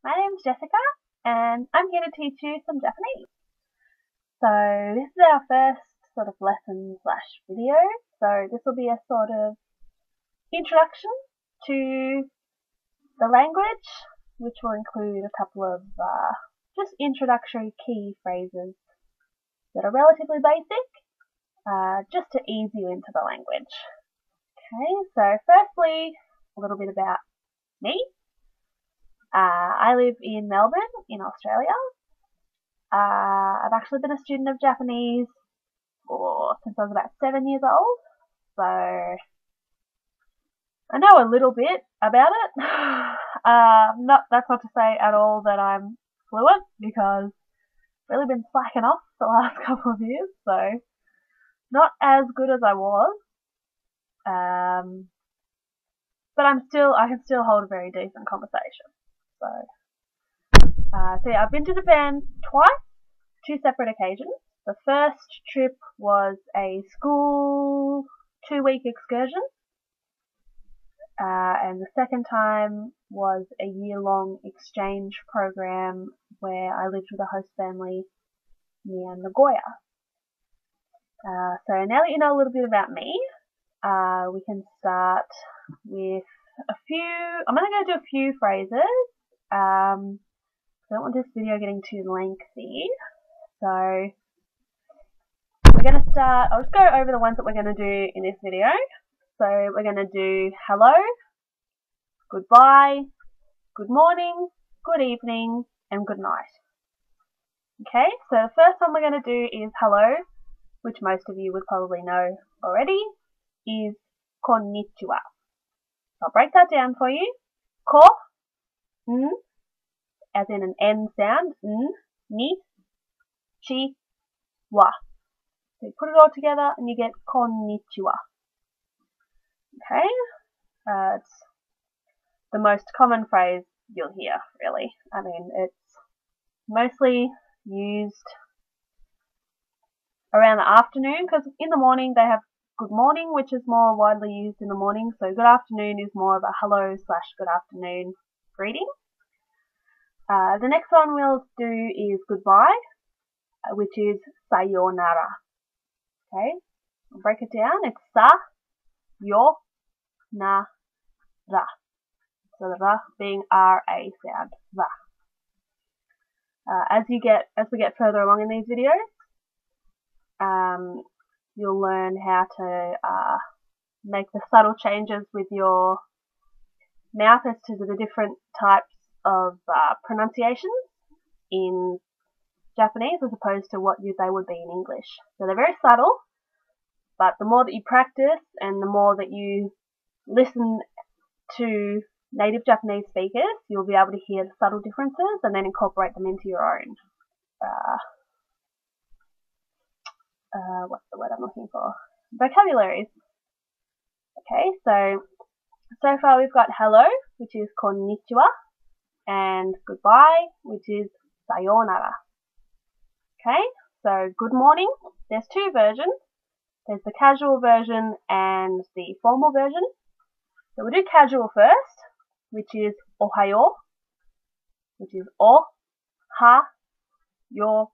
My name is Jessica, and I'm here to teach you some Japanese. So this is our first sort of lesson / video. So this will be a sort of introduction to the language, which will include a couple of just introductory key phrases that are relatively basic, just to ease you into the language. Okay, so firstly, a little bit about me. I live in Melbourne, in Australia. I've actually been a student of Japanese since I was about 7 years old, so I know a little bit about it. That's not to say at all that I'm fluent, because I've really been slacking off the last couple of years, so not as good as I was. But I can still hold a very decent conversation. So yeah, I've been to Japan twice, 2 separate occasions. The first trip was a school 2-week excursion, and the second time was a year-long exchange program where I lived with a host family near Nagoya. So now that you know a little bit about me, we can start with I'm going to do a few phrases. I don't want this video getting too lengthy, so we're going to start. I'll just go over the ones that we're going to do in this video. So we're going to do hello, goodbye, good morning, good evening, and good night. Okay, so the first one we're going to do is hello, which most of you would probably know already, is こんにちは. I'll break that down for you. Ko, n, as in an N sound, n, ni, chi, wa. So you put it all together and you get こんにちは. Okay, it's the most common phrase you'll hear, really. I mean, it's mostly used around the afternoon, because in the morning they have good morning, which is more widely used in the morning. So good afternoon is more of a hello / good afternoon greeting. The next one we'll do is goodbye, which is sayonara. Okay, I'll break it down. It's sa, yo, na, ra. So the ra being R-A sound, ra. As we get further along in these videos, you'll learn how to make the subtle changes with your mouth as to the different types of pronunciations in Japanese as opposed to what they would be in English. So they're very subtle, but the more that you practice and the more that you listen to native Japanese speakers, you'll be able to hear the subtle differences and then incorporate them into your own what's the word I'm looking for? Vocabularies. Okay, so far we've got hello, which is こんにちは, and goodbye, which is さよなら. Okay, so good morning. There's 2 versions. There's the casual version and the formal version. So we'll do casual first, which is おはよう, which is おはよ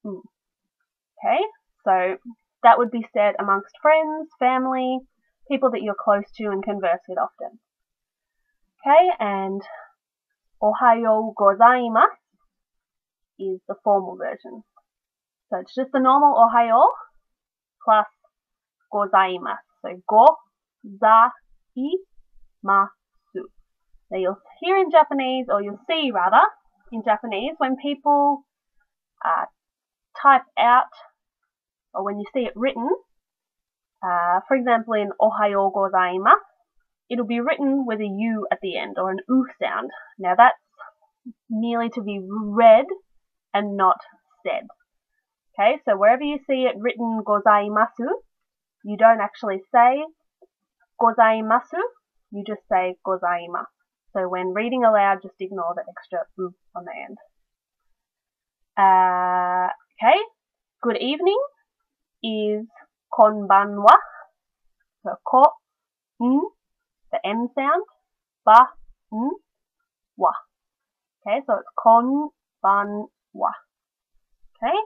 う. Okay. So that would be said amongst friends, family, people that you're close to and converse with often. Okay, and おはようございます is the formal version. So it's just the normal おはよう plus ございます. So ございます. Now you'll hear in Japanese, or you'll see rather, in Japanese, when people type out, or when you see it written, for example in おはようございます, it'll be written with a U at the end, or an U sound. Now that's merely to be read and not said. Okay, so wherever you see it written ございます, you don't actually say ございます, you just say ございます. So when reading aloud, just ignore the extra U on the end. Okay, good evening is こんばんは. So こん, the N sound, ba, n, wa. Okay, so it's konbanwa. Okay,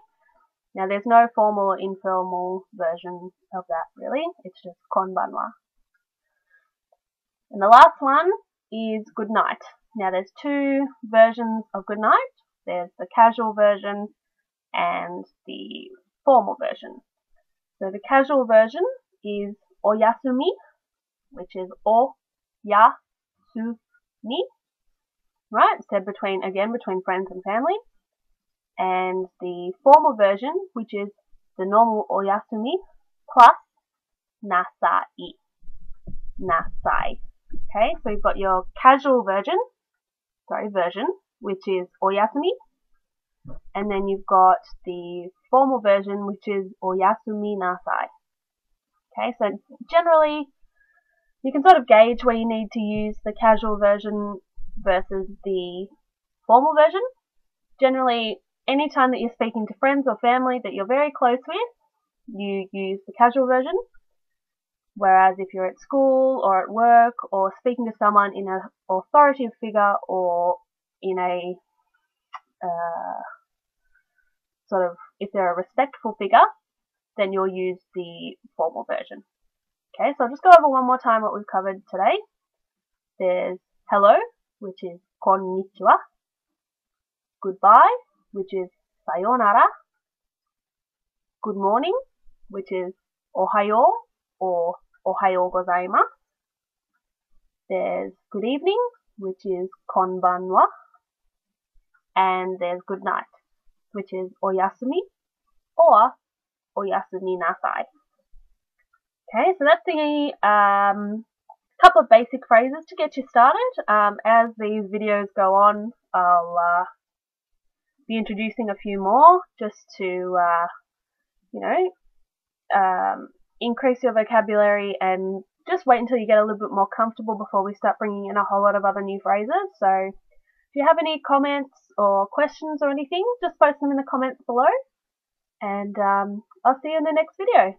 now there's no formal or informal version of that really, it's just konbanwa. And the last one is good night. Now there's two versions of good night. There's the casual version and the formal version. So the casual version is oyasumi, which is o-ya-su-mi, right? Said between friends and family. And the formal version, which is the normal oyasumi plus nasai. Nasai. Okay, so you've got your casual version, which is oyasumi. And then you've got the formal version, which is oyasumi nasai. Okay, so generally you can sort of gauge where you need to use the casual version versus the formal version. Generally, anytime that you're speaking to friends or family that you're very close with, you use the casual version. Whereas if you're at school or at work or speaking to someone in an authoritative figure or in a if they're a respectful figure, then you'll use the formal version. Okay, so I'll just go over one more time what we've covered today. There's hello, which is konnichiwa. Goodbye, which is sa yo nara. Good morning, which is o ha yo or o ha yo u gozaimasu. There's good evening, which is konbanwa. And there's good night, which is oyasumi or oyasumi nasai. Okay, so that's the couple of basic phrases to get you started. As these videos go on, I'll be introducing a few more just to, increase your vocabulary, and just wait until you get a little bit more comfortable before we start bringing in a whole lot of other new phrases. So if you have any comments or questions or anything, just post them in the comments below, and I'll see you in the next video.